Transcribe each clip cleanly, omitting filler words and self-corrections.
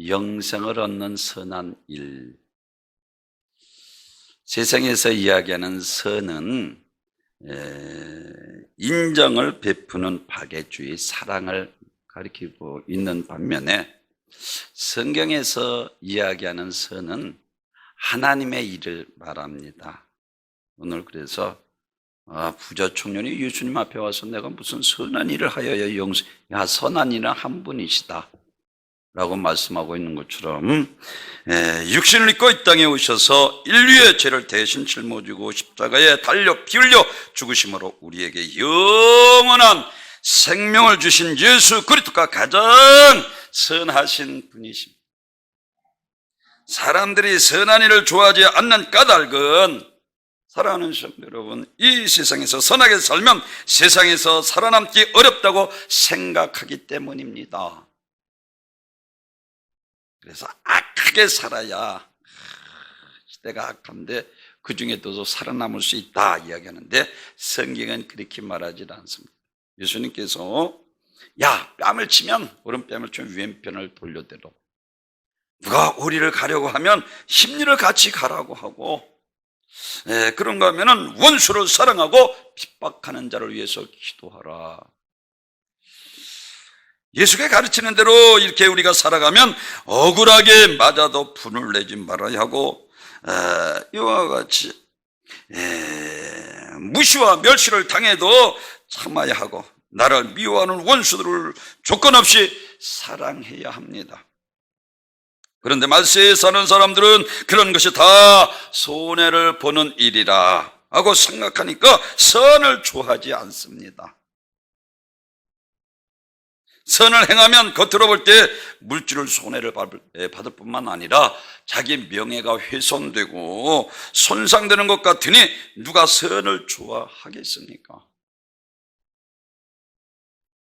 영생을 얻는 선한 일. 세상에서 이야기하는 선은 인정을 베푸는 박애주의, 사랑을 가리키고 있는 반면에 성경에서 이야기하는 선은 하나님의 일을 말합니다. 오늘 그래서 부자 청년이 예수님 앞에 와서 내가 무슨 선한 일을 하여야 영생, 선한 일은 한 분이시다 라고 말씀하고 있는 것처럼 육신을 입고 이 땅에 오셔서 인류의 죄를 대신 짊어지고 십자가에 달려 피 흘려 죽으심으로 우리에게 영원한 생명을 주신 예수 그리스도가 가장 선하신 분이십니다. 사람들이 선한 일을 좋아하지 않는 까닭은, 사랑하는 성도 여러분, 이 세상에서 선하게 살면 세상에서 살아남기 어렵다고 생각하기 때문입니다. 그래서 악하게 살아야 시대가 악한데 그 중에도 살아남을 수 있다 이야기하는데, 성경은 그렇게 말하지 않습니다. 예수님께서 뺨을 치면 오른뺨을 치면 왼편을 돌려대라고, 누가 우리를 가려고 하면 심리를 같이 가라고 하고, 그런가 하면은 원수를 사랑하고 핍박하는 자를 위해서 기도하라. 예수가 가르치는 대로 이렇게 우리가 살아가면 억울하게 맞아도 분을 내지 말아야 하고, 이와 같이 무시와 멸시를 당해도 참아야 하고, 나를 미워하는 원수들을 조건 없이 사랑해야 합니다. 그런데 말세에 사는 사람들은 그런 것이 다 손해를 보는 일이라 하고 생각하니까 선을 좋아하지 않습니다. 선을 행하면 겉으로 볼 때 물질을 손해를 받을 뿐만 아니라 자기 명예가 훼손되고 손상되는 것 같으니 누가 선을 좋아하겠습니까?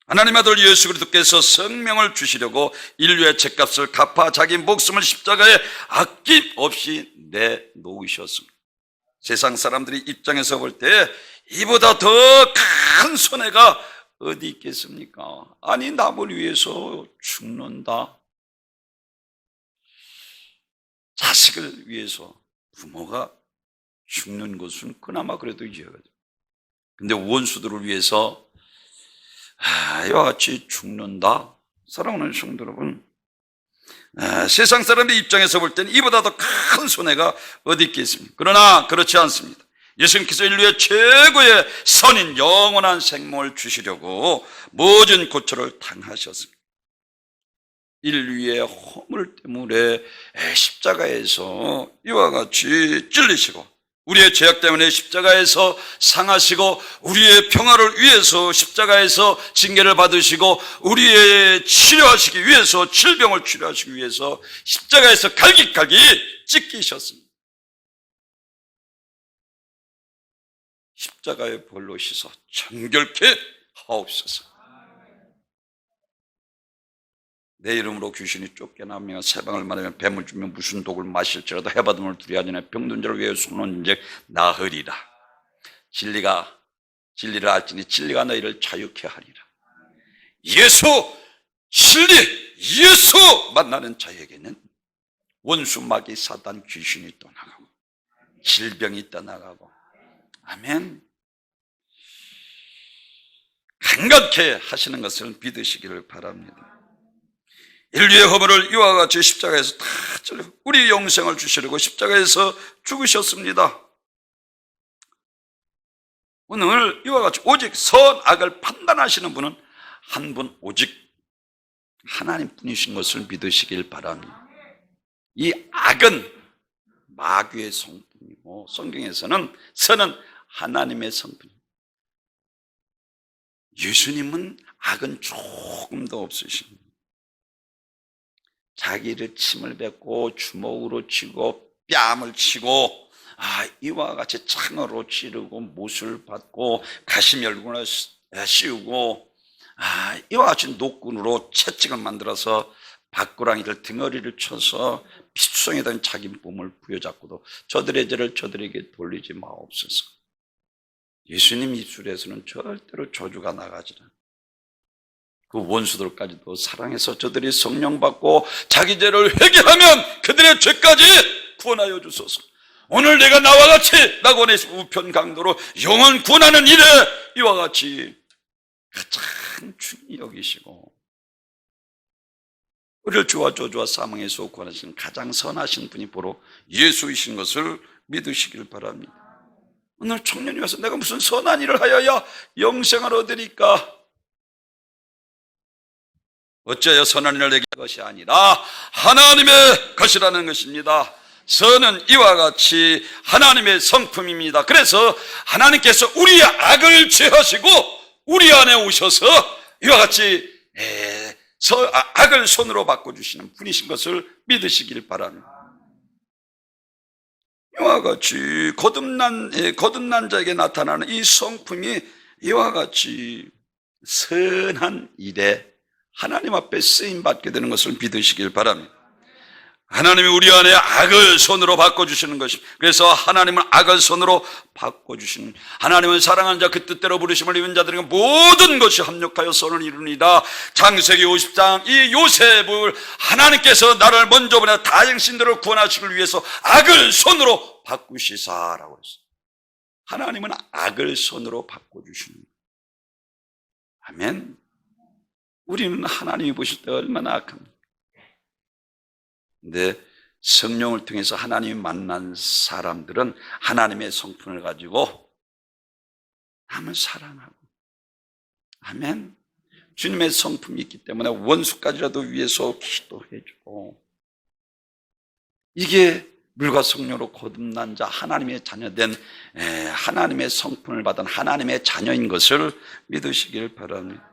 하나님 아들 예수 그리스도께서 생명을 주시려고 인류의 죄값을 갚아 자기 목숨을 십자가에 아낌없이 내놓으셨습니다. 세상 사람들이 입장에서 볼 때 이보다 더 큰 손해가 어디 있겠습니까? 아니, 남을 위해서 죽는다. 자식을 위해서 부모가 죽는 것은 그나마 그래도 이해가 돼요. 근데 원수들을 위해서 이와 같이 죽는다. 사랑하는 성도 여러분, 세상 사람의 입장에서 볼 때는 이보다 더 큰 손해가 어디 있겠습니까? 그러나 그렇지 않습니다. 예수님께서 인류의 최고의 선인 영원한 생명을 주시려고 모든 고초를 당하셨습니다. 인류의 허물 때문에 십자가에서 이와 같이 찔리시고, 우리의 죄악 때문에 십자가에서 상하시고, 우리의 평화를 위해서 십자가에서 징계를 받으시고, 우리의 치료하시기 위해서, 질병을 치료하시기 위해서 십자가에서 갈기갈기 찢기셨습니다. 십자가의 벌로 씻어 정결케 하옵소서. 내 이름으로 귀신이 쫓겨나며 세방을 말하면 뱀을 주면 무슨 독을 마실지라도 해바듬을 두려워하지 병든 자를 위하여 손은즉 나으리라. 진리를 알지니 진리가 너희를 자유케 하리라. 진리 예수 만나는 자에게는 원수 마귀 사단 귀신이 떠나가고 질병이 떠나가고, 아멘, 강건케 하시는 것을 믿으시기를 바랍니다. 인류의 허물을 이와 같이 십자가에서 다 찔러 우리 영생을 주시려고 십자가에서 죽으셨습니다. 오늘 이와 같이 오직 선악을 판단하시는 분은 한 분, 오직 하나님 분이신 것을 믿으시길 바랍니다. 이 악은 마귀의 성품이고, 성경에서는 선은 하나님의 성품입니다. 예수님은 악은 조금도 없으십니다. 자기를 침을 뱉고 주먹으로 치고 뺨을 치고, 이와 같이 창으로 찌르고 못을 받고 가시멸군을 씌우고, 이와 같이 노끈으로 채찍을 만들어서 밥꾸라기를 등어리를 쳐서 피투성이던 자기 몸을 부여잡고도 저들의 죄를 저들에게 돌리지 마옵소서. 예수님 입술에서는 절대로 저주가 나가지 않아요. 그 원수들까지도 사랑해서 저들이 성령 받고 자기 죄를 회개하면 그들의 죄까지 구원하여 주소서. 오늘 내가 나와 같이 낙원에서 우편 강도로 영혼 구원하는 일에 이와 같이 가장 중히 여기시고 우리를 주와 저주와 사망에서 구원하시는 가장 선하신 분이 바로 예수이신 것을 믿으시길 바랍니다. 오늘 청년이 와서 내가 무슨 선한 일을 하여야 영생을 얻으리까? 어째요 선한 일을 내게 것이 아니라 하나님의 것이라는 것입니다. 선은 이와 같이 하나님의 성품입니다. 그래서 하나님께서 우리의 악을 제하시고 우리 안에 오셔서 이와 같이 악을 손으로 바꿔주시는 분이신 것을 믿으시길 바랍니다. 이와 같이 거듭난 자에게 나타나는 이 성품이 이와 같이 선한 일에 하나님 앞에 쓰임받게 되는 것을 믿으시길 바랍니다. 하나님이 우리 안에 악을 손으로 바꿔주시는 것입니다. 그래서 하나님은 악을 손으로 바꿔주시는, 하나님은 사랑하는 자 그 뜻대로 부르심을 입은 자들에게 모든 것이 합력하여 선을 이루니이다. 창세기 50장 이 요셉을 하나님께서 나를 먼저 보내 다행신들을 구원하시기 위해서 악을 손으로 바꾸시사라고 했어요. 하나님은 악을 손으로 바꿔주시는 거예요. 아멘. 우리는 하나님이 보실 때 얼마나 악합니까? 근데 성령을 통해서 하나님이 만난 사람들은 하나님의 성품을 가지고 남을 사랑하고, 아멘. 주님의 성품이 있기 때문에 원수까지라도 위해서 기도해주고, 이게 물과 성령으로 거듭난 자 하나님의 자녀된 하나님의 성품을 받은 하나님의 자녀인 것을 믿으시길 바랍니다.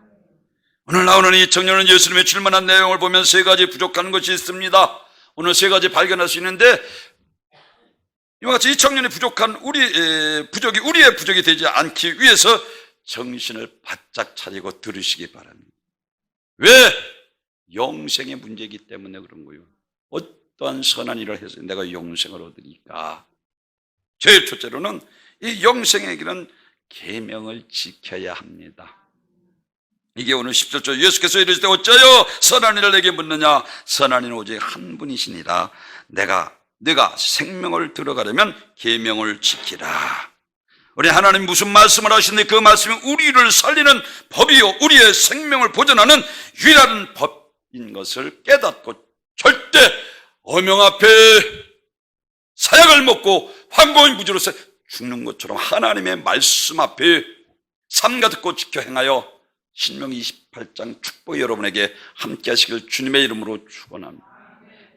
오늘 나오는 이 청년은 예수님의 질문한 내용을 보면 세 가지 부족한 것이 있습니다. 오늘 세 가지 발견할 수 있는데, 이와 같이 이 청년의 부족한 우리의 부족이 되지 않기 위해서 정신을 바짝 차리고 들으시기 바랍니다. 왜? 영생의 문제이기 때문에 그런 거예요. 어떠한 선한 일을 해서 내가 영생을 얻으니까? 제일 첫째로는 이 영생의 길은 계명을 지켜야 합니다. 이게 오늘 17절 예수께서 이르시되 어찌하여 선한 일을 내게 묻느냐? 선한 이는 오직 한 분이시니라. 내가 생명을 들어가려면 계명을 지키라. 우리 하나님 무슨 말씀을 하시는데 그 말씀이 우리를 살리는 법이요 우리의 생명을 보존하는 유일한 법인 것을 깨닫고 절대 어명 앞에 사약을 먹고 황공의 무지로서 죽는 것처럼 하나님의 말씀 앞에 삼가 듣고 지켜 행하여 신명기 28장 축복이 여러분에게 함께 하시길 주님의 이름으로 축원합니다.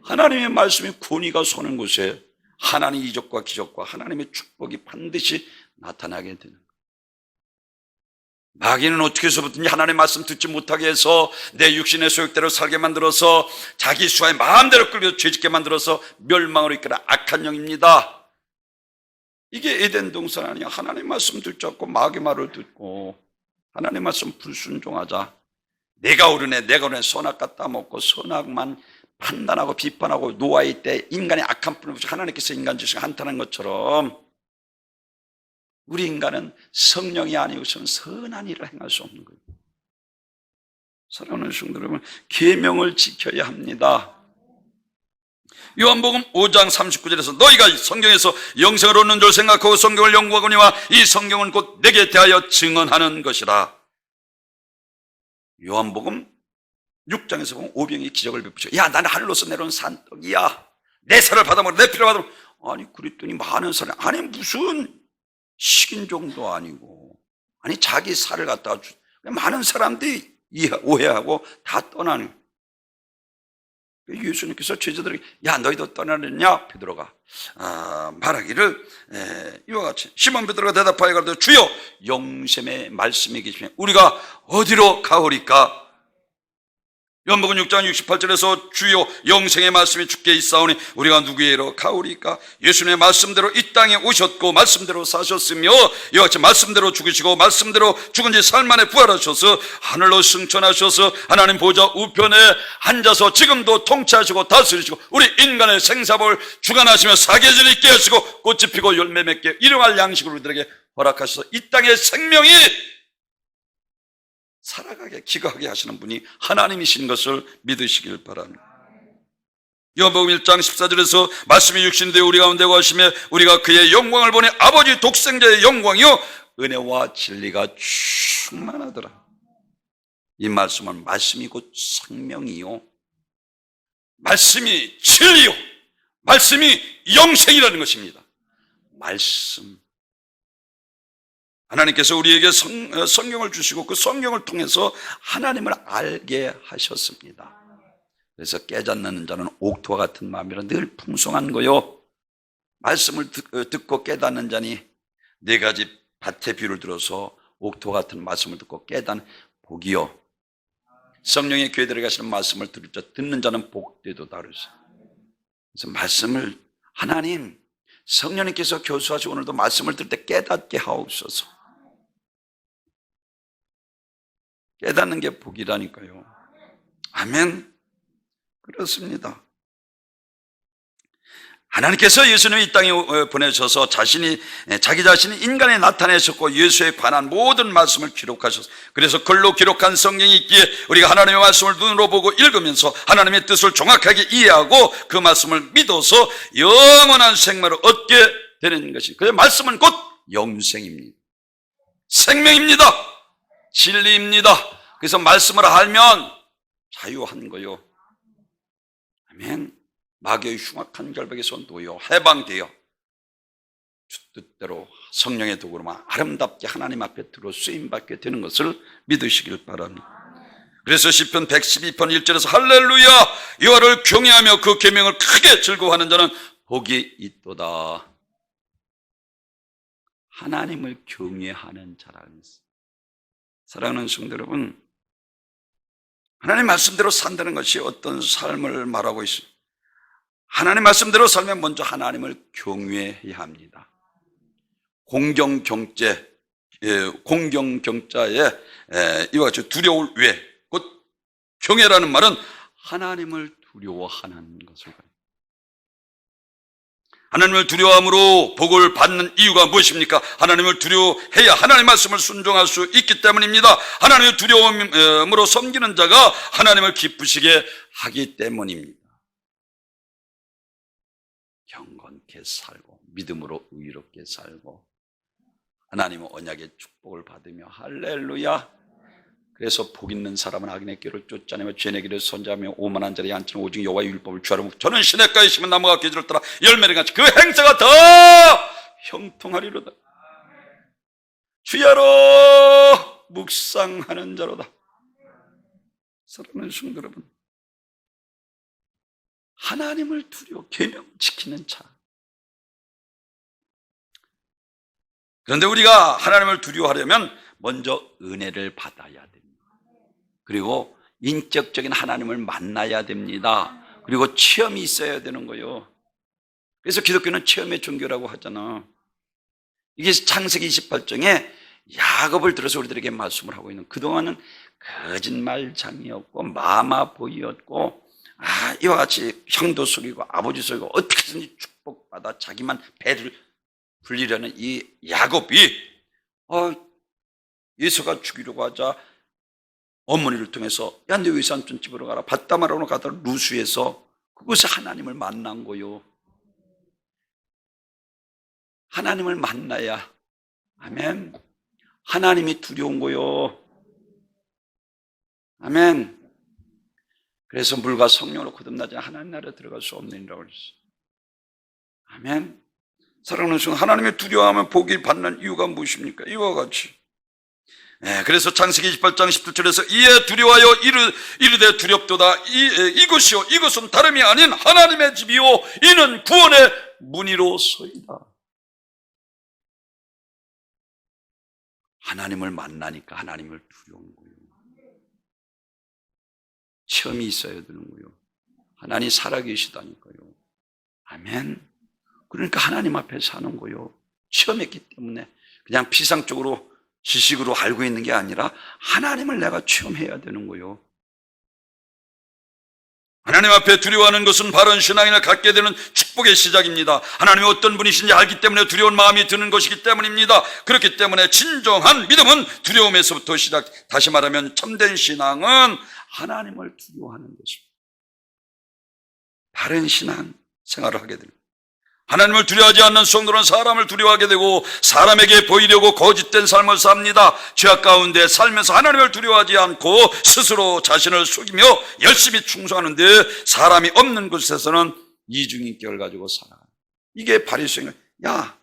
하나님의 말씀이 권위가 서는 곳에 하나님의 이적과 기적과 하나님의 축복이 반드시 나타나게 되는 거예요. 마귀는 어떻게 해서부터 하나님의 말씀 듣지 못하게 해서 내 육신의 소욕대로 살게 만들어서 자기 수하의 마음대로 끌려 죄짓게 만들어서 멸망으로 이끄는 악한 영입니다. 이게 에덴 동산 아니야. 하나님의 말씀 듣지 않고 마귀 말을 듣고 하나님 말씀 불순종하자. 내가 옳으네 선악 따먹고 선악만 판단하고 비판하고 노아의 때 인간의 악한 뿐을 보시고 하나님께서 인간 지으시고 한탄한 것처럼 우리 인간은 성령이 아니고서는 선한 일을 행할 수 없는 거예요. 사랑하는 성도 여러분, 계명을 지켜야 합니다. 요한복음 5장 39절에서 너희가 성경에서 영생을 얻는 줄 생각하고 성경을 연구하거니와 이 성경은 곧 내게 대하여 증언하는 것이라. 요한복음 6장에서 보면 오병이 기적을 베푸죠. 야, 나는 하늘로서 내려온 산떡이야. 내 살을 받아먹어 내 피를 받아먹어. 아니 그랬더니 많은 사람, 아니 무슨 식인종도 아니고, 아니 자기 살을 갖다가 많은 사람들이 오해하고 다 떠나는. 예수님께서 제자들에게 야 너희도 떠나느냐? 베드로가 말하기를 이와 같이 시몬 베드로가 대답하여 가로되 주여 영생의 말씀이 계시면 우리가 어디로 가오리까? 요한복음 6장 68절에서 주여 영생의 말씀이 주께 있사오니 우리가 누구에게로 가오리까? 예수님의 말씀대로 이 땅에 오셨고 말씀대로 사셨으며 이와 같이 말씀대로 죽으시고 말씀대로 죽은 지 사흘 만에 부활하셔서 하늘로 승천하셔서 하나님 보좌 우편에 앉아서 지금도 통치하시고 다스리시고 우리 인간의 생사복을 주관하시며 사계절 있게 하시고 꽃이 피고 열매 맺게 일용할 양식을 우리들에게 허락하셔서 이 땅의 생명이 살아가게 기가하게 하시는 분이 하나님이신 것을 믿으시길 바랍니다. 요한복음 1장 14절에서 말씀이 육신이 되어 우리 가운데 거하시며 우리가 그의 영광을 보니 아버지 독생자의 영광이요 은혜와 진리가 충만하더라. 이 말씀은 말씀이 곧 생명이요 말씀이 진리요 말씀이 영생이라는 것입니다. 말씀. 하나님께서 우리에게 성경을 주시고 그 성경을 통해서 하나님을 알게 하셨습니다. 그래서 깨닫는 자는 옥토와 같은 마음이라 늘 풍성한 거요. 말씀을 듣고 깨닫는 자니 네 가지 밭의 비유를 들어서 옥토와 같은 말씀을 듣고 깨닫는 복이요. 성령의 교회 들어가시는 말씀을 듣는 자는 복되도다. 그래서 말씀을 하나님 성령님께서 교수하시고 오늘도 말씀을 들을 때 깨닫게 하옵소서. 깨닫는 게 복이라니까요. 아멘. 그렇습니다. 하나님께서 예수님을 이 땅에 보내셔서 자기 자신이 인간에 나타내셨고 예수에 관한 모든 말씀을 기록하셨어요. 그래서 글로 기록한 성경이 있기에 우리가 하나님의 말씀을 눈으로 보고 읽으면서 하나님의 뜻을 정확하게 이해하고 그 말씀을 믿어서 영원한 생명을 얻게 되는 것이. 그 말씀은 곧 영생입니다. 생명입니다. 진리입니다. 그래서 말씀을 알면 자유한 거요. 아멘. 마귀의 흉악한 결박에서 놓여 해방되어 주 뜻대로 성령의 도구로만 아름답게 하나님 앞에 들어 쓰임받게 되는 것을 믿으시길 바랍니다. 그래서 시편 112편 1절에서 할렐루야 여호와를 경외하며 그 계명을 크게 즐거워하는 자는 복이 있도다. 하나님을 경외하는 자라는 것입니다. 사랑하는 성도 여러분, 하나님 말씀대로 산다는 것이 어떤 삶을 말하고 있습니다. 하나님 말씀대로 살면 먼저 하나님을 경외해야 합니다. 공경경자에 이와 같이 두려울 외, 곧 경외라는 말은 하나님을 두려워하는 것을 말합니다. 하나님을 두려워함으로 복을 받는 이유가 무엇입니까? 하나님을 두려워해야 하나님의 말씀을 순종할 수 있기 때문입니다. 하나님의 두려움으로 섬기는 자가 하나님을 기쁘시게 하기 때문입니다. 경건케 살고 믿음으로 의롭게 살고 하나님의 언약의 축복을 받으며 할렐루야. 그래서 복 있는 사람은 악인의 길을 쫓아내며 죄의 길을 선지하며 오만한 자리에 앉히는 오직 여호와의 율법을 주하러 저는 시냇가에 심은 나무가 계절을 따라 열매를 같이 그 행사가 더 형통하리로다. 주야로 묵상하는 자로다. 사랑하는 성도 여러분, 하나님을 두려워 계명 지키는 자. 그런데 우리가 하나님을 두려워하려면 먼저 은혜를 받아야 됩니다. 그리고 인격적인 하나님을 만나야 됩니다. 그리고 체험이 있어야 되는 거예요. 그래서 기독교는 체험의 종교라고 하잖아. 이게 창세기 28장에 야곱을 들어서 우리들에게 말씀을 하고 있는, 그동안은 거짓말장이었고 마마보이였고 이와 같이 형도 속이고 아버지 속이고 어떻게든지 축복받아 자기만 배를 불리려는 이 야곱이 예수가 죽이려고 하자 어머니를 통해서 야 내 외삼촌 집으로 가라 밧다마라로 가다가 루스에서 그곳에 하나님을 만난 거요. 하나님을 만나야, 아멘, 하나님이 두려운 거요. 아멘. 그래서 물과 성령으로 거듭나지 하나님 나라에 들어갈 수 없느니라고 그랬어요. 아멘. 사랑하는 성도, 하나님의 두려워하면 복이 받는 이유가 무엇입니까? 이와 같이 그래서 창세기 28장 17절에서 이에 두려워하여 이르되 두렵도다. 이것이요 이것은 다름이 아닌 하나님의 집이요 이는 구원의 문이로소이다. 하나님을 만나니까 하나님을 두려운 거예요. 체험이 있어야 되는 거예요. 하나님 살아계시다니까요. 아멘. 그러니까 하나님 앞에 사는 거예요. 체험했기 때문에 그냥 피상적으로 지식으로 알고 있는 게 아니라 하나님을 내가 체험해야 되는 거예요. 하나님 앞에 두려워하는 것은 바른 신앙을 갖게 되는 축복의 시작입니다. 하나님이 어떤 분이신지 알기 때문에 두려운 마음이 드는 것이기 때문입니다. 그렇기 때문에 진정한 믿음은 두려움에서부터 시작. 다시 말하면 참된 신앙은 하나님을 두려워하는 것입니다. 바른 신앙 생활을 하게 됩니다. 하나님을 두려워하지 않는 성도는 사람을 두려워하게 되고 사람에게 보이려고 거짓된 삶을 삽니다. 죄악 가운데 살면서 하나님을 두려워하지 않고 스스로 자신을 속이며 열심히 충성하는데 사람이 없는 곳에서는 이중인격을 가지고 살아. 이게 바리새인은 야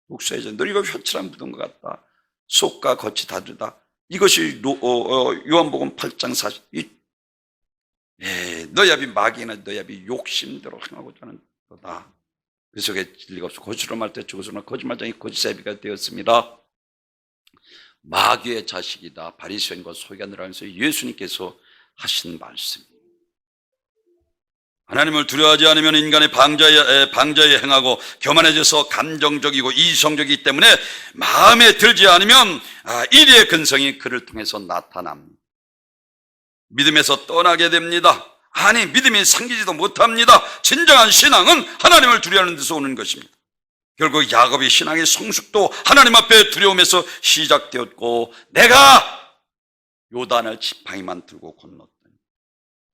목사이자 너 이거 휘철한 묻은 것 같다. 속과 겉이 다르다. 이것이 요한복음 8장 40. 너야비 마귀나 너야비 욕심대로 행하고자 하는 거다. 그 속에 진리가 없어. 거짓으로 말할 때 죽어서는 거짓말장이 거짓사비가 되었습니다. 마귀의 자식이다. 바리새인과 소위가 늘어나면서 예수님께서 하신 말씀. 하나님을 두려워하지 않으면 인간의 방자에 행하고 교만해져서 감정적이고 이성적이기 때문에 마음에 들지 않으면 이리의 근성이 그를 통해서 나타납니다. 믿음에서 떠나게 됩니다. 아니 믿음이 생기지도 못합니다. 진정한 신앙은 하나님을 두려워하는 데서 오는 것입니다. 결국 야곱의 신앙의 성숙도 하나님 앞에 두려움에서 시작되었고 내가 요단을 지팡이만 들고 건넜더니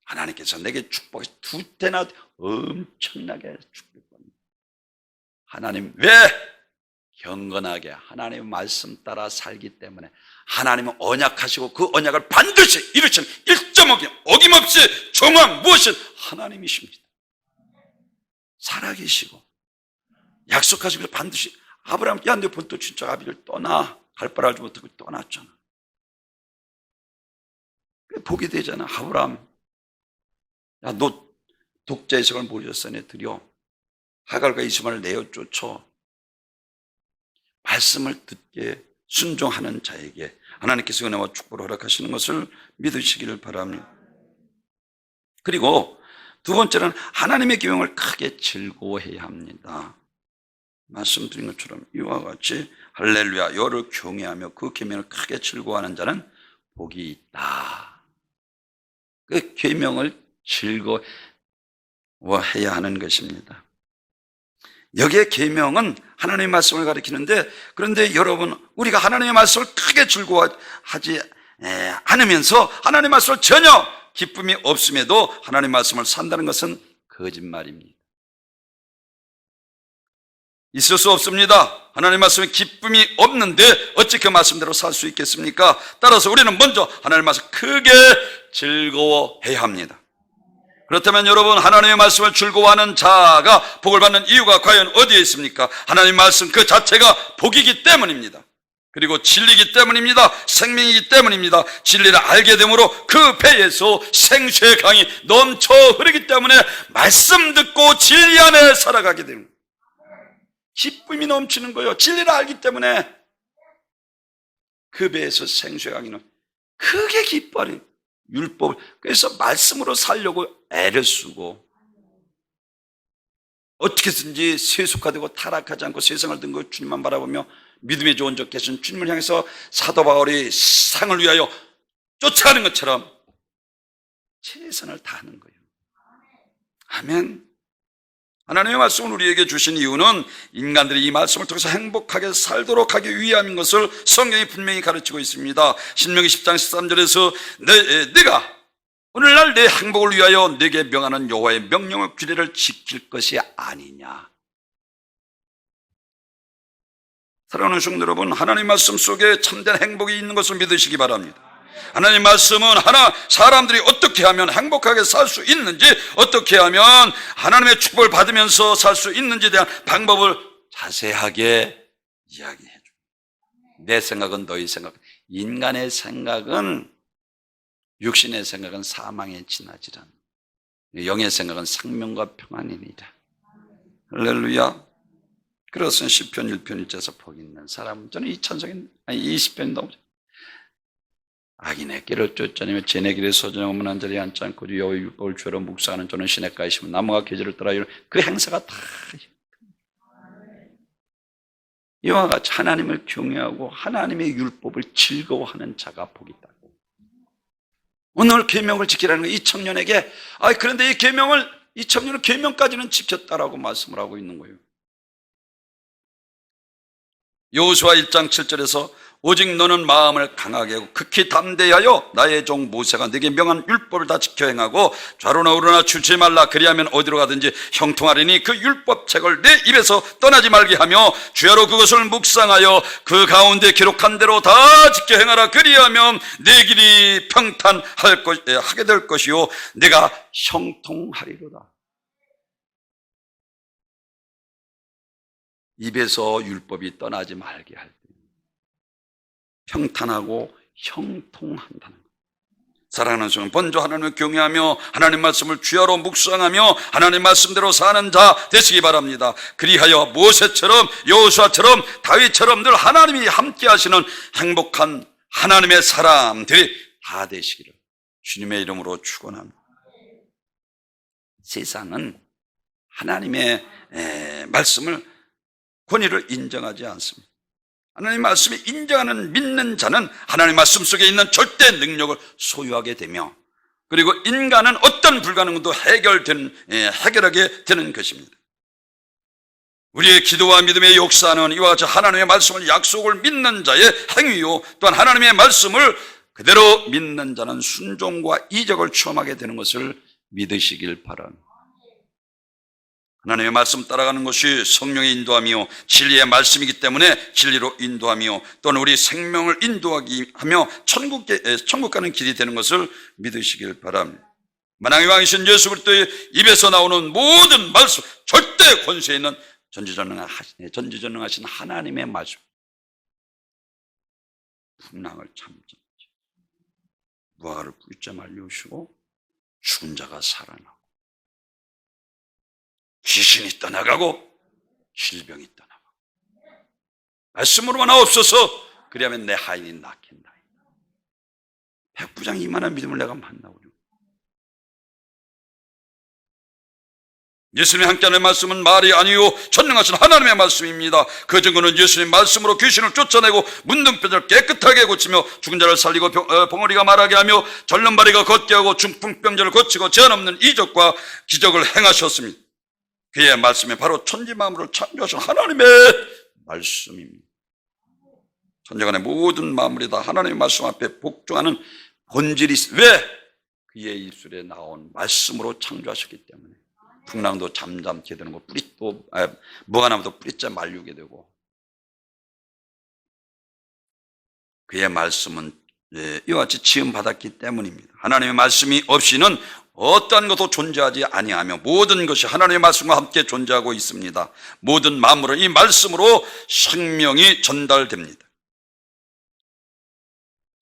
하나님께서 내게 축복이 두 때나 엄청나게 축복합니다. 하나님 왜? 경건하게 하나님의 말씀 따라 살기 때문에 하나님은 언약하시고 그 언약을 반드시 이루시는 1점 어김없이 정확 무엇이 하나님이십니다. 살아계시고 약속하시고 반드시 아브라함 야 내 본토 친척 아비를 떠나 갈 바를 알지 못하고 떠났잖아. 보게 되잖아. 아브라함 야 너 독자의 성을 모르셨으니 드려 하갈과 이스마엘을 내어 쫓아 말씀을 듣게 순종하는 자에게 하나님께서 은혜와 축복을 허락하시는 것을 믿으시기를 바랍니다. 그리고 두 번째는 하나님의 계명을 크게 즐거워해야 합니다. 말씀드린 것처럼 이와 같이 할렐루야 여를 경외하며 그 계명을 크게 즐거워하는 자는 복이 있다. 그 계명을 즐거워해야 하는 것입니다. 여기에 계명은 하나님의 말씀을 가리키는데 그런데 여러분 우리가 하나님의 말씀을 크게 즐거워하지 않으면서 하나님의 말씀을 전혀 기쁨이 없음에도 하나님의 말씀을 산다는 것은 거짓말입니다. 있을 수 없습니다. 하나님의 말씀에 기쁨이 없는데 어찌 그 말씀대로 살 수 있겠습니까? 따라서 우리는 먼저 하나님의 말씀을 크게 즐거워해야 합니다. 그렇다면 여러분 하나님의 말씀을 즐거워하는 자가 복을 받는 이유가 과연 어디에 있습니까? 하나님의 말씀 그 자체가 복이기 때문입니다. 그리고 진리이기 때문입니다. 생명이기 때문입니다. 진리를 알게 되므로 그 배에서 생수의 강이 넘쳐 흐르기 때문에 말씀 듣고 진리 안에 살아가게 됩니다. 기쁨이 넘치는 거예요. 진리를 알기 때문에 그 배에서 생수의 강이 크게 기뻐하는 율법을 그래서 말씀으로 살려고 애를 쓰고 어떻게든지 세속화되고 타락하지 않고 세상을 등고 주님만 바라보며 믿음의 좋은 적 계신 주님을 향해서 사도 바울이 상을 위하여 쫓아가는 것처럼 최선을 다하는 거예요. 아멘. 하나님의 말씀을 우리에게 주신 이유는 인간들이 이 말씀을 통해서 행복하게 살도록 하기 위함인 것을 성경이 분명히 가르치고 있습니다. 신명기 10장 13절에서 내가 오늘날 내 행복을 위하여 내게 명하는 여호와의 명령의 규례를 지킬 것이 아니냐. 사랑하는 성도 여러분, 하나님의 말씀 속에 참된 행복이 있는 것을 믿으시기 바랍니다. 하나님 말씀은 사람들이 어떻게 하면 행복하게 살 수 있는지, 어떻게 하면 하나님의 축복을 받으면서 살 수 있는지에 대한 방법을 자세하게 이야기해 줍니다. 내 생각은 너희 생각, 인간의 생각은 육신의 생각은 사망에 지나지라. 영의 생각은 생명과 평안이니라. 할렐루야. 그래서 시편 1편 1절에서 복 있는 사람은 저는 이 찬송이 20편이 너무 악인의 길을 쫓자니며 죄의 길에 소전하면 한 자리에 앉지 않고 여호와의 율법을 죄로 묵상하는 저는 시냇가에 심은 나무가 계절을 따라 그 행사가 다 이와 같이 하나님을 경외하고 하나님의 율법을 즐거워하는 자가 복이 있다. 오늘 계명을 지키라는 거예요. 이 청년에게. 그런데 이 청년은 계명까지는 지켰다라고 말씀을 하고 있는 거예요. 여호수아 1장 7절에서 오직 너는 마음을 강하게 하고 극히 담대하여 나의 종 모세가 네게 명한 율법을 다 지켜 행하고 좌로나 우로나 주지 말라. 그리하면 어디로 가든지 형통하리니 그 율법책을 내 입에서 떠나지 말게 하며 주야로 그것을 묵상하여 그 가운데 기록한 대로 다 지켜 행하라. 그리하면 내 길이 평탄하게 될 것이요 내가 형통하리로다. 입에서 율법이 떠나지 말게 할 때 평탄하고 형통한다는 것. 사랑하는 성은 먼저 하나님을 경외하며 하나님 말씀을 주야로 묵상하며 하나님 말씀대로 사는 자 되시기 바랍니다. 그리하여 모세처럼 여호수아처럼 다윗처럼 늘 하나님이 함께 하시는 행복한 하나님의 사람들이 다 되시기를 주님의 이름으로 축원합니다. 세상은 하나님의 말씀을 권위를 인정하지 않습니다. 하나님 말씀이 인정하는 믿는 자는 하나님 말씀 속에 있는 절대 능력을 소유하게 되며 그리고 인간은 어떤 불가능도 해결하게 되는 것입니다. 우리의 기도와 믿음의 역사는 이와 같이 하나님의 말씀을 약속을 믿는 자의 행위요 또한 하나님의 말씀을 그대로 믿는 자는 순종과 이적을 체험하게 되는 것을 믿으시길 바랍니다. 하나님의 말씀 따라가는 것이 성령의 인도함이요 진리의 말씀이기 때문에 진리로 인도하며 또는 우리 생명을 인도하기 하며 천국 가는 길이 되는 것을 믿으시길 바랍니다. 만왕의 왕이신 예수 그리스도의 입에서 나오는 모든 말씀, 절대 권세 있는 전지전능하신 하나님의 말씀, 풍랑을 참지 무화과를 뿌리째 말리우시고 죽은 자가 살아나고 귀신이 떠나가고 질병이 떠나가고 말씀으로만 없어서 그리하면 내 하인이 낫겠다. 백부장 이만한 믿음을 내가 만나오려. 예수님이 함께하는 말씀은 말이 아니요 전능하신 하나님의 말씀입니다. 그 증거는 예수님 말씀으로 귀신을 쫓아내고 문둥병을 깨끗하게 고치며 죽은 자를 살리고 봉어리가 말하게 하며 절름발이가 걷게 하고 중풍병자를 고치고 제한 없는 이적과 기적을 행하셨습니다. 그의 말씀이 바로 천지만물을 창조하신 하나님의 말씀입니다. 천지간의 모든 만물이 다 하나님의 말씀 앞에 복종하는 본질이 왜? 그의 입술에 나온 말씀으로 창조하셨기 때문에 풍랑도 잠잠게 되는 거, 무화과나무도 뿌리째 말리게 되고 그의 말씀은 이와 같이 지음받았기 때문입니다. 하나님의 말씀이 없이는 어떠한 것도 존재하지 아니하며 모든 것이 하나님의 말씀과 함께 존재하고 있습니다. 모든 만물은 이 말씀으로 생명이 전달됩니다.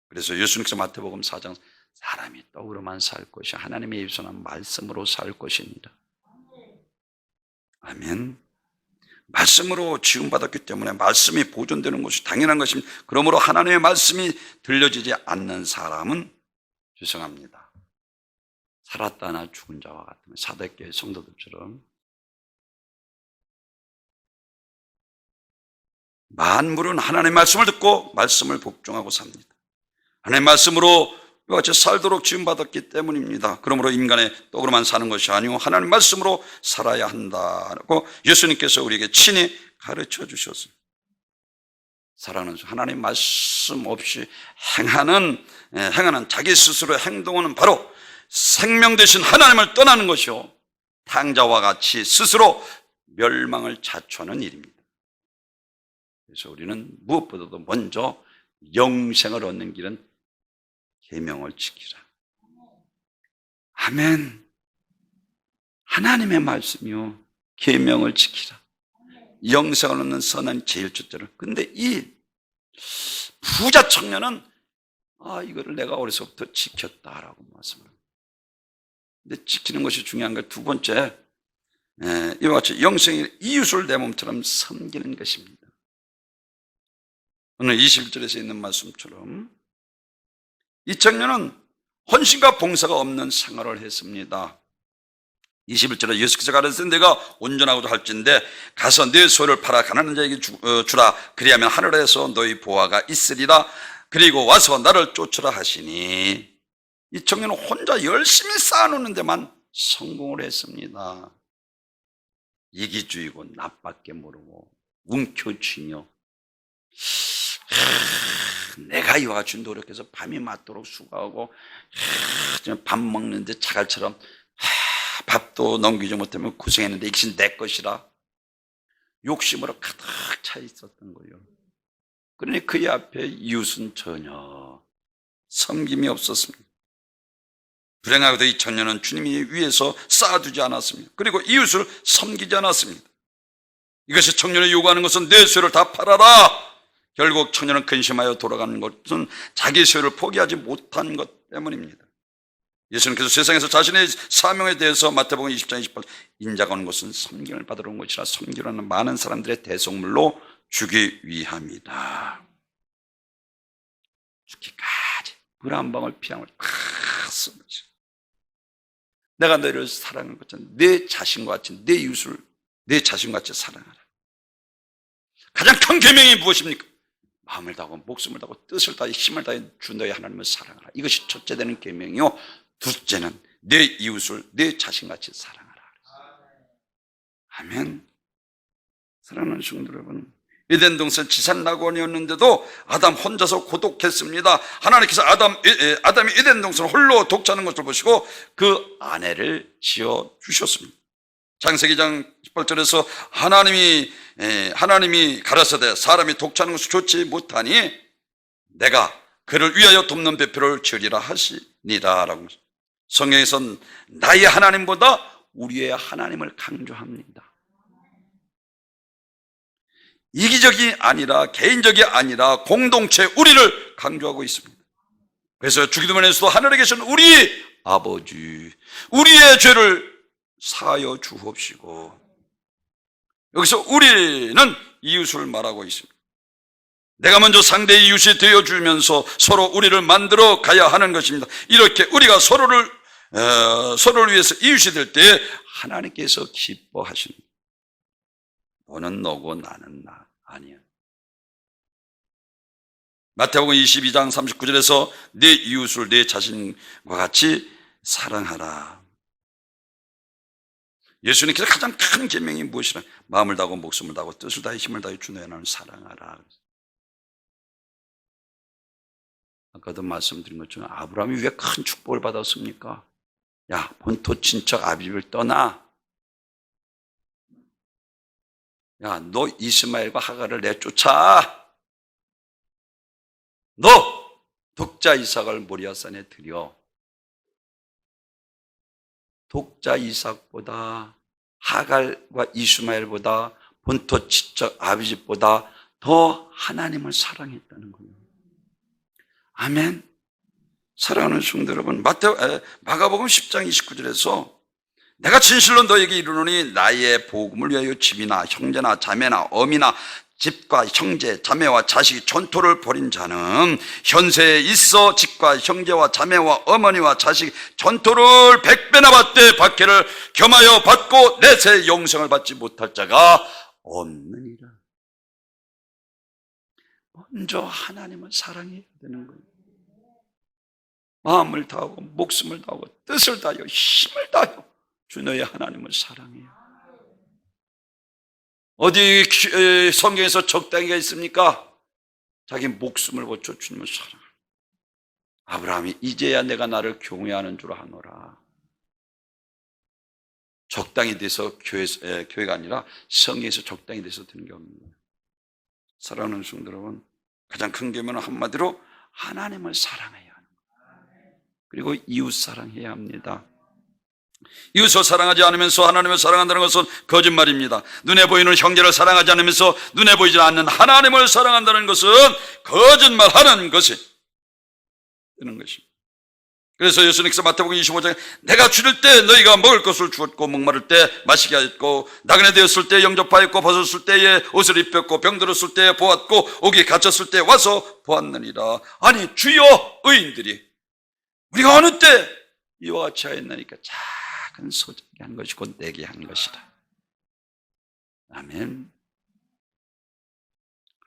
그래서 예수님께서 마태복음 4장 사람이 떡으로만 살 것이 하나님의 입에서 난 말씀으로 살 것입니다. 아멘. 말씀으로 지음받았기 때문에 말씀이 보존되는 것이 당연한 것입니다. 그러므로 하나님의 말씀이 들려지지 않는 사람은 죄송합니다. 살았다나 죽은 자와 같으면 사대교회 성도들처럼 만물은 하나님의 말씀을 듣고 말씀을 복종하고 삽니다. 하나님의 말씀으로 이와 같이 살도록 지음받았기 때문입니다. 그러므로 인간의 떡으로만 사는 것이 아니고 하나님의 말씀으로 살아야 한다고 예수님께서 우리에게 친히 가르쳐 주셨습니다. 사랑하는 하나님의 말씀 없이 행하는 자기 스스로의 행동은 바로 생명 되신 하나님을 떠나는 것이요 탕자와 같이 스스로 멸망을 자초하는 일입니다. 그래서 우리는 무엇보다도 먼저 영생을 얻는 길은 계명을 지키라. 아멘. 하나님의 말씀이요 계명을 지키라. 영생을 얻는 선은 제일 첫째로. 근데 이 부자 청년은 이거를 내가 어려서부터 지켰다라고 말씀합니다. 근데 지키는 것이 중요한 것 두 번째, 이와 같이 영생의 이웃을 내 몸처럼 섬기는 것입니다. 오늘 21절에서 있는 말씀처럼 이 청년은 헌신과 봉사가 없는 생활을 했습니다. 21절에 예수께서 가르치신 내가 온전하고도 할진대 가서 내 소유를 팔아 가난한 자에게 주라. 그리하면 하늘에서 너희 보화가 있으리라. 그리고 와서 나를 쫓으라 하시니 이 청년은 혼자 열심히 쌓아놓는 데만 성공을 했습니다. 이기주의고 나밖에 모르고 움켜쥐며 내가 이와 같이 노력해서 밤이 맞도록 수고하고 밥 먹는데 자갈처럼 밥도 넘기지 못하면 고생했는데 이것이 내 것이라 욕심으로 가득 차 있었던 거예요. 그러니 그의 앞에 이웃은 전혀 섬김이 없었습니다. 불행하게도 이 청년은 주님이 위에서 쌓아두지 않았습니다. 그리고 이웃을 섬기지 않았습니다. 이것이 청년이 요구하는 것은 내 소유를 다 팔아라. 결국 청년은 근심하여 돌아가는 것은 자기 소유를 포기하지 못한 것 때문입니다. 예수님께서 세상에서 자신의 사명에 대해서 마태복음 20장 28절 인자가 온 것은 섬김을 받으러 온 것이라 섬기라는 많은 사람들의 대속물로 주기 위함이다. 죽기까지 물 한 방울 피 한 방울 다 쏟아져. 내가 너를 사랑할 것처럼 내 자신과 같이 내 이웃을 내 자신과 같이 사랑하라. 가장 큰 계명이 무엇입니까? 마음을 다하고 목숨을 다하고 뜻을 다해 힘을 다해 주 너의 하나님을 사랑하라. 이것이 첫째 되는 계명이요, 둘째는 내 이웃을 내 자신같이 사랑하라. 아멘. 사랑하는 성도 여러분, 에덴 동산 지산 낙원이었는데도 아담 혼자서 고독했습니다. 하나님께서 아담이 에덴 동산을 홀로 독차는 것을 보시고 그 아내를 지어 주셨습니다. 창세기 2장 18절에서 하나님이 가라사대 사람이 독차는 것을 좋지 못하니 내가 그를 위하여 돕는 배표를 지으리라 하시니라. 성경에서는 나의 하나님보다 우리의 하나님을 강조합니다. 이기적이 아니라 개인적이 아니라 공동체 우리를 강조하고 있습니다. 그래서 주기도문에서도 하늘에 계신 우리 아버지, 우리의 죄를 사하여 주옵시고, 여기서 우리는 이웃을 말하고 있습니다. 내가 먼저 상대의 이웃이 되어주면서 서로 우리를 만들어 가야 하는 것입니다. 이렇게 우리가 서로를 위해서 이웃이 될 때 하나님께서 기뻐하십니다. 너는 너고 나는 나 아니야. 마태복음 22장 39절에서 내 이웃을 내 자신과 같이 사랑하라. 예수님께서 가장 큰 계명이 무엇이라? 마음을 다하고 목숨을 다하고 뜻을 다해 힘을 다해 주 너의 하나님을 사랑하라. 아까도 말씀드린 것처럼 아브라함이 왜 큰 축복을 받았습니까? 야, 본토 친척 아비집을 떠나. 야, 너 이스마엘과 하갈을 내쫓아. 너 독자 이삭을 모리아산에 들여. 독자 이삭보다 하갈과 이스마엘보다 본토 친척 아비집보다 더 하나님을 사랑했다는 거예요. 아멘. 사랑하는 성도 여러분, 마가복음 10장 29절에서 내가 진실로 너에게 이르노니 나의 복음을 위하여 집이나 형제나 자매나 어미나 집과 형제 자매와 자식이 전토를 벌인 자는 현세에 있어 집과 형제와 자매와 어머니와 자식이 전토를 100배나 받되 박해를 겸하여 받고 내세 영생을 받지 못할 자가 없느니라. 먼저 하나님을 사랑해야 되는 거예요. 마음을 다하고 목숨을 다하고 뜻을 다하여 힘을 다하여 주 너의 하나님을 사랑해요. 어디 성경에서 적당히가 있습니까? 자기 목숨을 바쳐 주님을 사랑해요. 아브라함이 이제야 내가 나를 경외하는 줄 아노라. 적당히 돼서 교회가 아니라 성경에서 적당히 돼서 되는 게 없는 거예요. 사랑하는 성도 여러분, 가장 큰 계명은 한마디로 하나님을 사랑해야 하는 거예요. 그리고 이웃 사랑해야 합니다. 이웃을 사랑하지 않으면서 하나님을 사랑한다는 것은 거짓말입니다. 눈에 보이는 형제를 사랑하지 않으면서 눈에 보이지 않는 하나님을 사랑한다는 것은 거짓말하는 것이 되는 것입니다. 그래서 예수님께서 마태복음 25장에 내가 줄일 때 너희가 먹을 것을 주었고 목마를 때 마시게 하였고 나그네 되었을 때 영접하였고 벗었을 때에 옷을 입혔고 병들었을 때에 보았고 옥에 갇혔을 때 와서 보았느니라. 아니 주여 의인들이 우리가 어느 때 이와 같이 하였나니까 작은 소작이 한 것이 곧 내게 한 것이라. 아멘.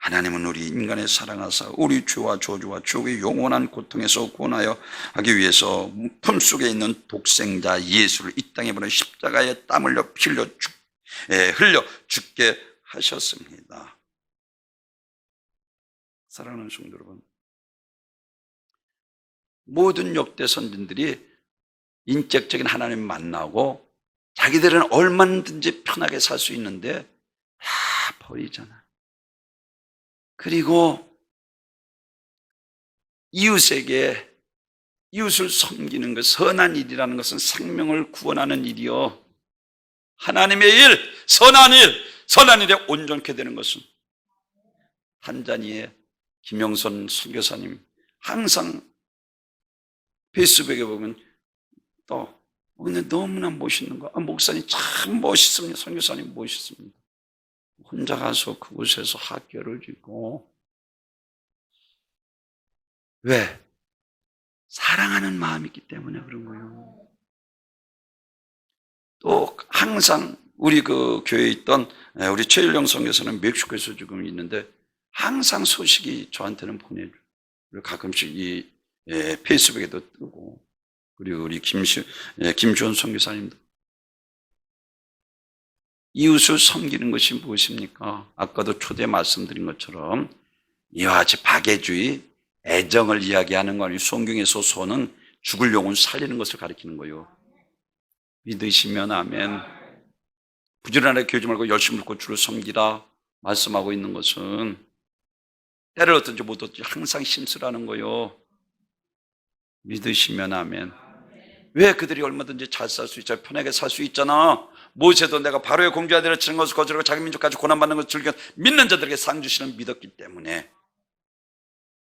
하나님은 우리 인간을 사랑하사 우리 죄와 저주와 지옥의 영원한 고통에서 구원하여 하기 위해서 품속에 있는 독생자 예수를 이 땅에 보내 십자가에 땀 흘려 피 흘려 죽게 하셨습니다. 사랑하는 성도 여러분, 모든 역대 선진들이 인격적인 하나님 만나고 자기들은 얼마든지 편하게 살 수 있는데 다 버리잖아. 그리고 이웃에게, 이웃을 섬기는 것, 선한 일이라는 것은 생명을 구원하는 일이요, 하나님의 일, 선한 일에 온전케 되는 것은, 탄자니의 김영선 선교사님 항상 페이스북에 보면 또 근데 너무나 멋있는 거, 목사님 참 멋있습니다, 선교사님 멋있습니다. 혼자 가서 그곳에서 학교를 짓고, 왜? 사랑하는 마음이 있기 때문에 그런 거예요. 또 항상 우리 그 교회에 있던 우리 최일령 선교사는 멕시코에서 지금 있는데 항상 소식이 저한테는 보내줘요. 그리고 가끔씩 이 페이스북에도 뜨고, 그리고 우리 김주원 선교사님도. 이웃을 섬기는 것이 무엇입니까? 아까도 초대 말씀드린 것처럼 이와 같이 박애주의, 애정을 이야기하는 거 아니에요. 성경에서 소는 죽을 영혼 살리는 것을 가리키는 거예요. 믿으시면 아멘. 부지런하게 교회지 말고 열심히 듣고 주를 섬기라 말씀하고 있는 것은 때를 어떤지 못 어떤지 항상 힘쓰라는 거예요. 믿으시면 아멘. 왜 그들이 얼마든지 잘 살 수 있잖아, 편하게 살 수 있잖아. 모세도 내가 바로의 공주 아들을 치는 것을 거절하고 자기 민족까지 고난받는 것을 즐겨 믿는 자들에게 상 주시는 믿었기 때문에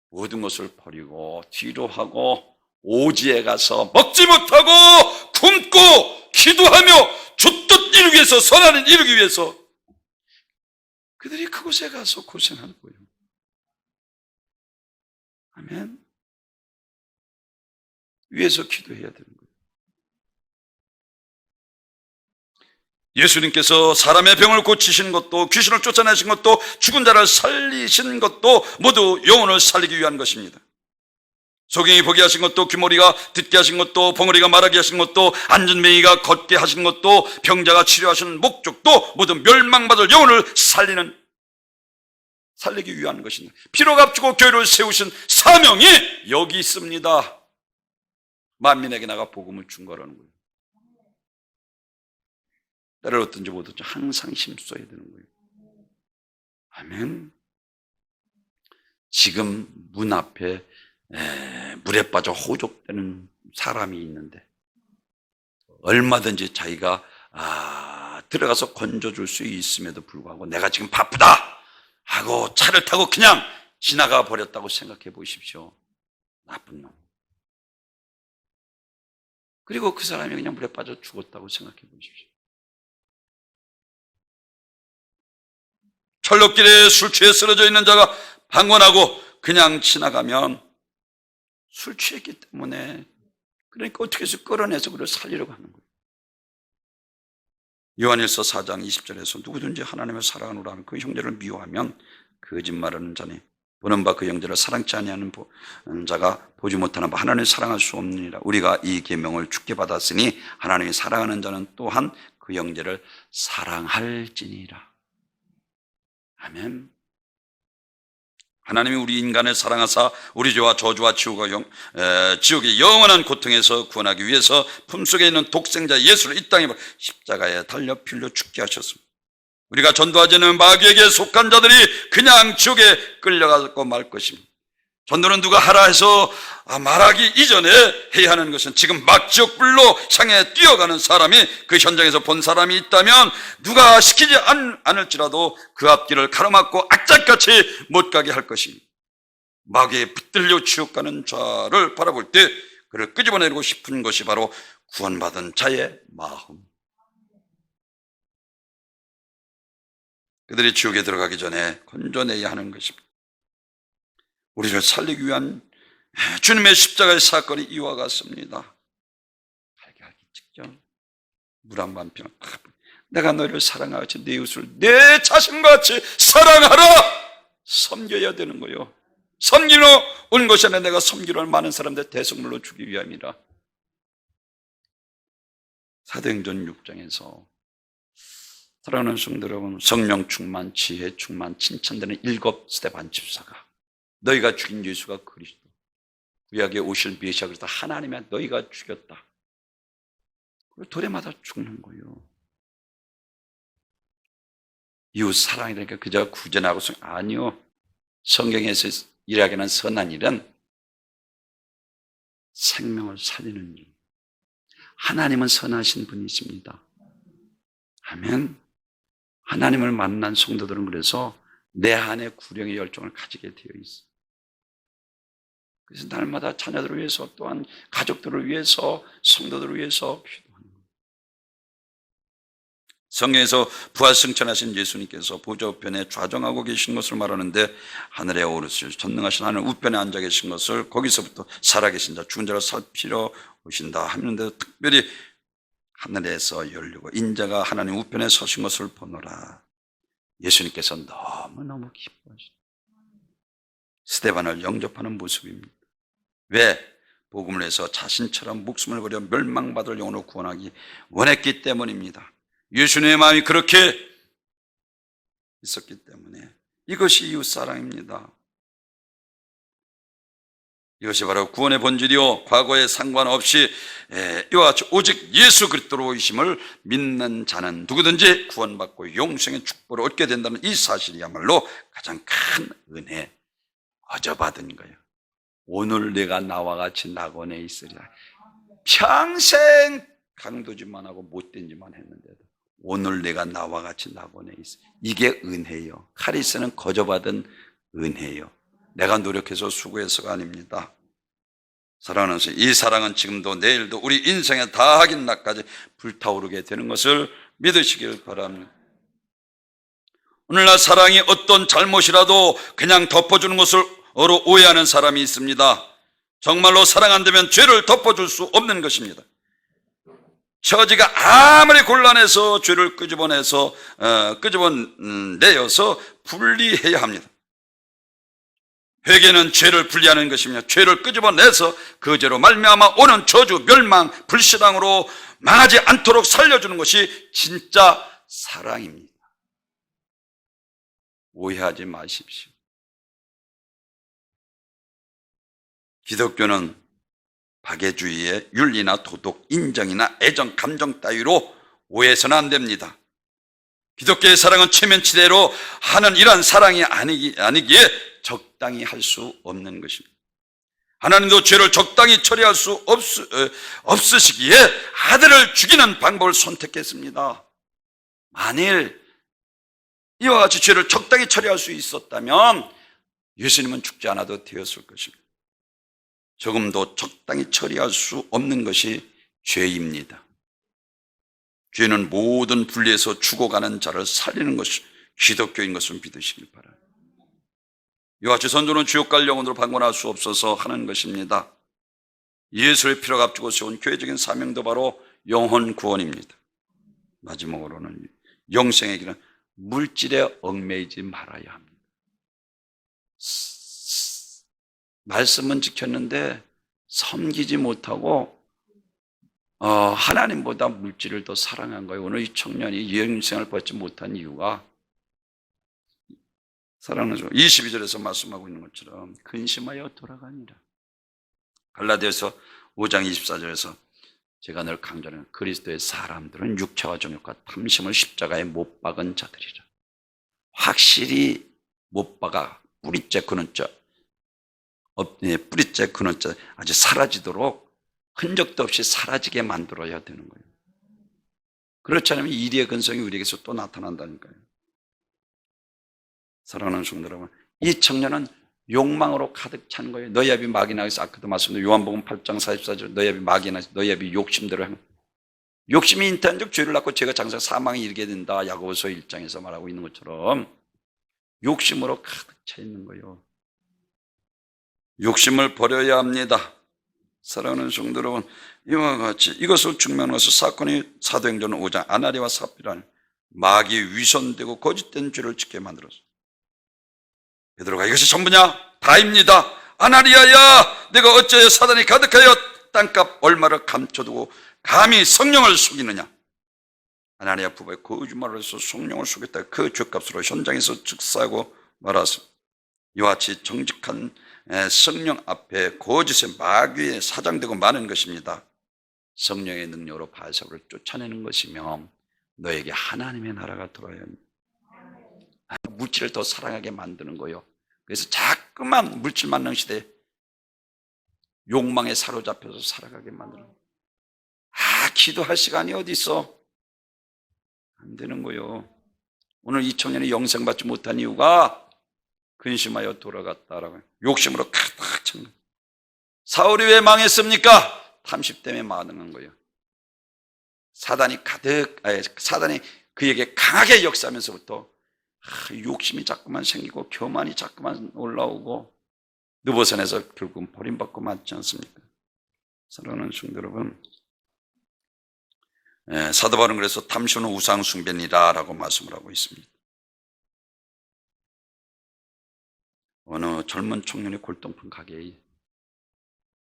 모든 것을 버리고 뒤로 하고 오지에 가서 먹지 못하고 굶고 기도하며 주 뜻 이루기 위해서, 선한 일 이루기 위해서 그들이 그곳에 가서 고생하는 거예요. 아멘. 위에서 기도해야 되는 거예요. 예수님께서 사람의 병을 고치신 것도, 귀신을 쫓아내신 것도, 죽은 자를 살리신 것도 모두 영혼을 살리기 위한 것입니다. 소경이 보게 하신 것도, 귀머리가 듣게 하신 것도, 벙어리가 말하게 하신 것도, 안전뱅이가 걷게 하신 것도, 병자가 치료하시는 목적도 모두 멸망받을 영혼을 살리기 위한 것입니다. 피로 값주고 교회를 세우신 사명이 여기 있습니다. 만민에게 나가 복음을 증거하라는 거예요. 때를 어떤지 못어떤지 항상 힘써야 되는 거예요. 아멘. 지금 문 앞에 물에 빠져 호족되는 사람이 있는데 얼마든지 자기가 들어가서 건져줄 수 있음에도 불구하고 내가 지금 바쁘다 하고 차를 타고 그냥 지나가 버렸다고 생각해 보십시오. 나쁜 놈. 그리고 그 사람이 그냥 물에 빠져 죽었다고 생각해 보십시오. 철로길에 술 취해 쓰러져 있는 자가 방관하고 그냥 지나가면 술 취했기 때문에, 그러니까 어떻게 해서 끌어내서 그를 살리려고 하는 거예요. 요한일서 4장 20절에서 누구든지 하나님의 사랑으로 하는 그 형제를 미워하면 거짓말하는 자니 보는 바 그 형제를 사랑치 아니하는 자가 보지 못하는 바 하나님을 사랑할 수 없느니라. 우리가 이 계명을 주께 받았으니 하나님이 사랑하는 자는 또한 그 형제를 사랑할지니라. 아멘. 하나님이 우리 인간을 사랑하사 우리 죄와 저주와 지옥의 영원한 고통에서 구원하기 위해서 품속에 있는 독생자 예수를 이 땅에 십자가에 달려 피 흘려 죽게 하셨습니다. 우리가 전도하지 않는 마귀에게 속한 자들이 그냥 지옥에 끌려가고 말 것입니다. 전도는 누가 하라 해서 말하기 이전에 해야 하는 것은 지금 막 지옥불로 향해 뛰어가는 사람이, 그 현장에서 본 사람이 있다면 누가 시키지 않을지라도 그 앞길을 가로막고 악착같이 못 가게 할 것입니다. 마귀에 붙들려 지옥 가는 자를 바라볼 때 그를 끄집어내고 싶은 것이 바로 구원받은 자의 마음. 그들이 지옥에 들어가기 전에 건져내야 하는 것입니다. 우리를 살리기 위한 주님의 십자가의 사건이 이와 같습니다. 발견하기 직전 물 한 반 병, 내가 너희를 사랑하지 내 이웃을 내 자신같이 사랑하라. 섬겨야 되는 거예요. 섬기러 온 것이 아니라 내가 섬기러 온 많은 사람들 대성물로 주기 위함이라. 사도행전 6장에서 사랑하는 성도 여러분, 성령 충만, 지혜 충만, 칭찬되는 7 스데반 집사가 너희가 죽인 예수가 그리스도, 구약에 오실 메시아 그리스도 하나님이 너희가 죽였다. 그리고 돌에 맞아 죽는 거예요. 이웃 사랑이라니까 그저 구제하고 아니요. 성경에서 이야기하는 선한 일은 생명을 살리는 일. 하나님은 선하신 분이십니다. 아멘. 하나님을 만난 성도들은 그래서 내 안에 구령의 열정을 가지게 되어 있어요. 그래서 날마다 자녀들을 위해서 또한 가족들을 위해서 성도들을 위해서 기도하는 거예요. 성경에서 부활승천하신 예수님께서 보좌 우편에 좌정하고 계신 것을 말하는데 하늘에 오르시고 전능하신 하늘 우편에 앉아 계신 것을 거기서부터 살아계신 자 죽은 자를 살피러 오신다 하는데 특별히 하늘에서 열리고 인자가 하나님 우편에 서신 것을 보노라. 예수님께서 너무너무 기뻐하시다. 스데반을 영접하는 모습입니다. 왜? 복음을 해서 자신처럼 목숨을 버려 멸망받을 영혼을 구원하기 원했기 때문입니다. 예수님의 마음이 그렇게 있었기 때문에 이것이 이웃사랑입니다. 이것이 바로 구원의 본질이요 과거에 상관없이 이와 같이 오직 예수 그리스도로이심을 믿는 자는 누구든지 구원받고 영생의 축복을 얻게 된다는 이 사실이야말로 가장 큰 은혜, 얻어받은 거예요. 오늘 내가 나와 같이 낙원에 있으리라. 평생 강도짓만 하고 못된 짓만 했는데도 오늘 내가 나와 같이 낙원에 있어. 이게 은혜예요. 카리스는 거저받은 은혜예요. 내가 노력해서 수고해서가 아닙니다. 사랑하는 서 이 사랑은 지금도 내일도 우리 인생에 다하긴 날까지 불타오르게 되는 것을 믿으시길 바랍니다. 오늘날 사랑이 어떤 잘못이라도 그냥 덮어주는 것으로 오해하는 사람이 있습니다. 정말로 사랑한다면 죄를 덮어줄 수 없는 것입니다. 처지가 아무리 곤란해서 죄를 끄집어내서 분리해야 합니다. 회개는 죄를 분리하는 것이며 죄를 끄집어내서 그 죄로 말미암아 오는 저주, 멸망, 불신앙으로 망하지 않도록 살려주는 것이 진짜 사랑입니다. 오해하지 마십시오. 기독교는 박애주의의 윤리나 도덕, 인정이나 애정, 감정 따위로 오해해서는 안 됩니다. 기독교의 사랑은 체면치대로 하는 이러한 사랑이 아니기에 적당히 할 수 없는 것입니다. 하나님도 죄를 적당히 처리할 수 없으시기에 아들을 죽이는 방법을 선택했습니다. 만일 이와 같이 죄를 적당히 처리할 수 있었다면 예수님은 죽지 않아도 되었을 것입니다. 조금도 적당히 처리할 수 없는 것이 죄입니다. 죄는 모든 분리에서 죽어가는 자를 살리는 것이 기독교인 것을 믿으시길 바랍니다. 이와 같이 선조는 지옥 갈 영혼으로 방관할 수 없어서 하는 것입니다. 예수의 피로 값주고 세운 교회적인 사명도 바로 영혼 구원입니다. 마지막으로는 영생의 길은 물질에 얽매이지 말아야 합니다. 말씀은 지켰는데 섬기지 못하고 하나님보다 물질을 더 사랑한 거예요. 오늘 이 청년이 영생을 받지 못한 이유가 사랑하는 22절에서 말씀하고 있는 것처럼 근심하여 돌아가니라. 갈라디아서 5장 24절에서 제가 늘 강조하는 그리스도의 사람들은 육체와 정욕과 탐심을 십자가에 못 박은 자들이라. 확실히 못 박아 뿌리째 그는 자, 뿌리째 그는 자 아주 사라지도록 흔적도 없이 사라지게 만들어야 되는 거예요. 그렇지 않으면 이리의 근성이 우리에게서 또 나타난다니까요. 사랑하는 성도 여러분, 이 청년은 욕망으로 가득 찬 거예요. 너희 앞이 막이나서 아까도 말씀드린 요한복음 8장 44절 너희 앞이 막이나서 너희 앞이 욕심대로 하는 욕심이 인태한적 죄를 낳고 죄가 장사 사망에 이르게 된다. 야고보서 1장에서 말하고 있는 것처럼 욕심으로 가득 차 있는 거예요. 욕심을 버려야 합니다. 사랑하는 성도 여러분, 이와 같이 이것을 증명해서 사건이 사도행전 5장 아나니와 삽비라는 마귀 위선되고 거짓된 죄를 짓게 만들었어요. 베드로가 이것이 전부냐? 다입니다. 아나니아야, 내가 어찌하여 사단이 가득하여 땅값 얼마를 감춰두고 감히 성령을 속이느냐? 아나니아 부부의 거짓말을 해서 성령을 속였다. 그 죄값으로 현장에서 즉사하고 말았습니다. 이와 같이 정직한 성령 앞에 거짓의 마귀에 사장되고 마는 것입니다. 성령의 능력으로 바알세바를 쫓아내는 것이며 너에게 하나님의 나라가 들어야 합니다. 물질을 더 사랑하게 만드는 거예요. 그래서 자꾸만 물질 만능 시대에 욕망에 사로잡혀서 살아가게 만드는 거예요. 기도할 시간이 어디 있어? 안 되는 거예요. 오늘 이 청년이 영생 받지 못한 이유가 근심하여 돌아갔다라고 욕심으로 가득 찬 거예요. 사울이 왜 망했습니까? 탐심 때문에 망하는 거예요. 사단이 그에게 강하게 역사하면서부터 욕심이 자꾸만 생기고 교만이 자꾸만 올라오고 느보산에서 결국은 버림받고 맞지 않습니까? 사랑하는 성도 여러분, 사도 바울은 그래서 탐심은 우상 숭배니라라고 말씀을 하고 있습니다. 어느 젊은 청년이 골동품 가게에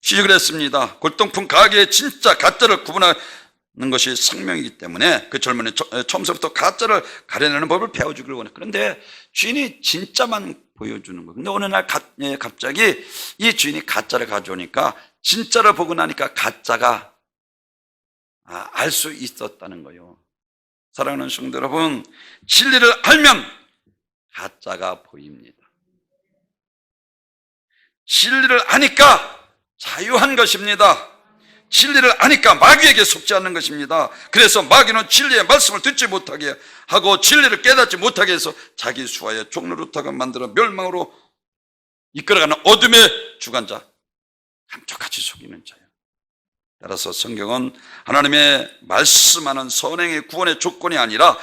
취직을 했습니다. 골동품 가게에 진짜 가짜를 구분하는 것이 생명이기 때문에 그 젊은이 처음부터 가짜를 가려내는 법을 배워주기를 원해요. 그런데 주인이 진짜만 보여주는 거예요. 근데 어느 날 갑자기 이 주인이 가짜를 가져오니까 진짜를 보고 나니까 가짜가 알 수 있었다는 거예요. 사랑하는 성도 여러분, 진리를 알면 가짜가 보입니다. 진리를 아니까 자유한 것입니다. 진리를 아니까 마귀에게 속지 않는 것입니다. 그래서 마귀는 진리의 말씀을 듣지 못하게 하고 진리를 깨닫지 못하게 해서 자기 수하에 종노릇하게 만들어 멸망으로 이끌어가는 어둠의 주관자, 감쪽같이 속이는 자예요. 따라서 성경은 하나님의 말씀하는 선행의 구원의 조건이 아니라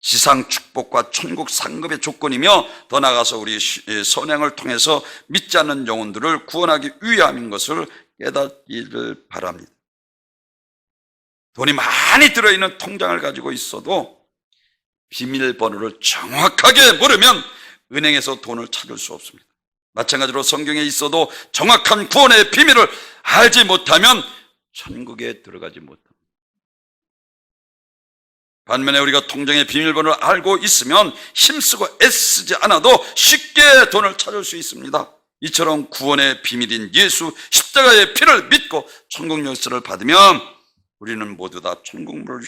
지상 축복과 천국 상급의 조건이며 더 나아가서 우리 선행을 통해서 믿지 않는 영혼들을 구원하기 위함인 것을 깨닫기를 바랍니다. 돈이 많이 들어있는 통장을 가지고 있어도 비밀번호를 정확하게 모르면 은행에서 돈을 찾을 수 없습니다. 마찬가지로 성경에 있어도 정확한 구원의 비밀을 알지 못하면 천국에 들어가지 못합니다. 반면에 우리가 통장의 비밀번호를 알고 있으면 힘쓰고 애쓰지 않아도 쉽게 돈을 찾을 수 있습니다. 이처럼 구원의 비밀인 예수 십자가의 피를 믿고 천국 열쇠를 받으면 우리는 모두 다 천국문을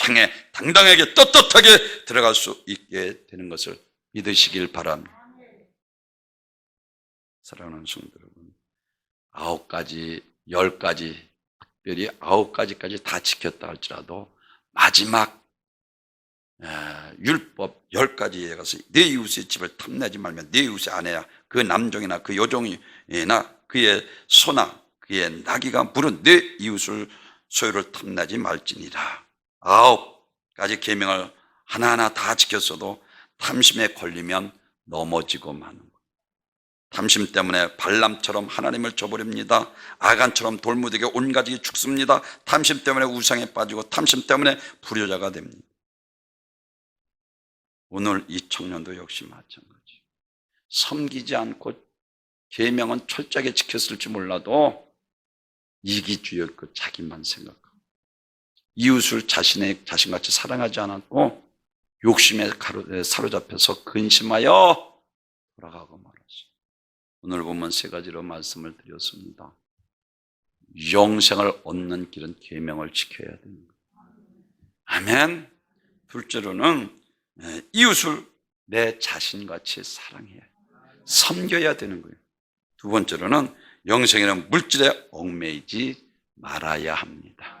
향해 당당하게 떳떳하게 들어갈 수 있게 되는 것을 믿으시길 바랍니다. 사랑하는 성도 여러분, 9가지, 10가지, 특별히 9가지까지 다 지켰다 할지라도 마지막 율법 10가지에 가서 내 이웃의 집을 탐내지 말며 내 이웃의 아내야 그 남종이나 그 여종이나 그의 소나 그의 나귀가 물은 내 이웃을 소유를 탐내지 말지니라. 9가지 계명을 하나하나 다 지켰어도 탐심에 걸리면 넘어지고 마는 거예요. 탐심 때문에 발람처럼 하나님을 저버립니다. 아간처럼 돌무되게 온 가족이 죽습니다. 탐심 때문에 우상에 빠지고 탐심 때문에 불효자가 됩니다. 오늘 이 청년도 역시 마찬가지. 섬기지 않고 계명은 철저하게 지켰을지 몰라도 이기주의였고 자기만 생각하고 이웃을 자신의 자신같이 사랑하지 않았고 욕심에 사로잡혀서 근심하여 돌아가고 말았어요. 오늘 보면 3가지로 말씀을 드렸습니다. 영생을 얻는 길은 계명을 지켜야 됩니다. 아멘. 둘째로는 이웃을 내 자신같이 사랑해야 섬겨야 되는 거예요. 두 번째로는 영생에는 물질에 얽매이지 말아야 합니다.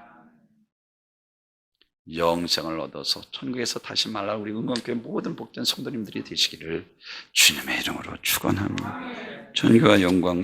영생을 얻어서 천국에서 다시 말할 우리 은광교회 모든 복된 성도님들이 되시기를 주님의 이름으로 축원합니다. 존귀와 영광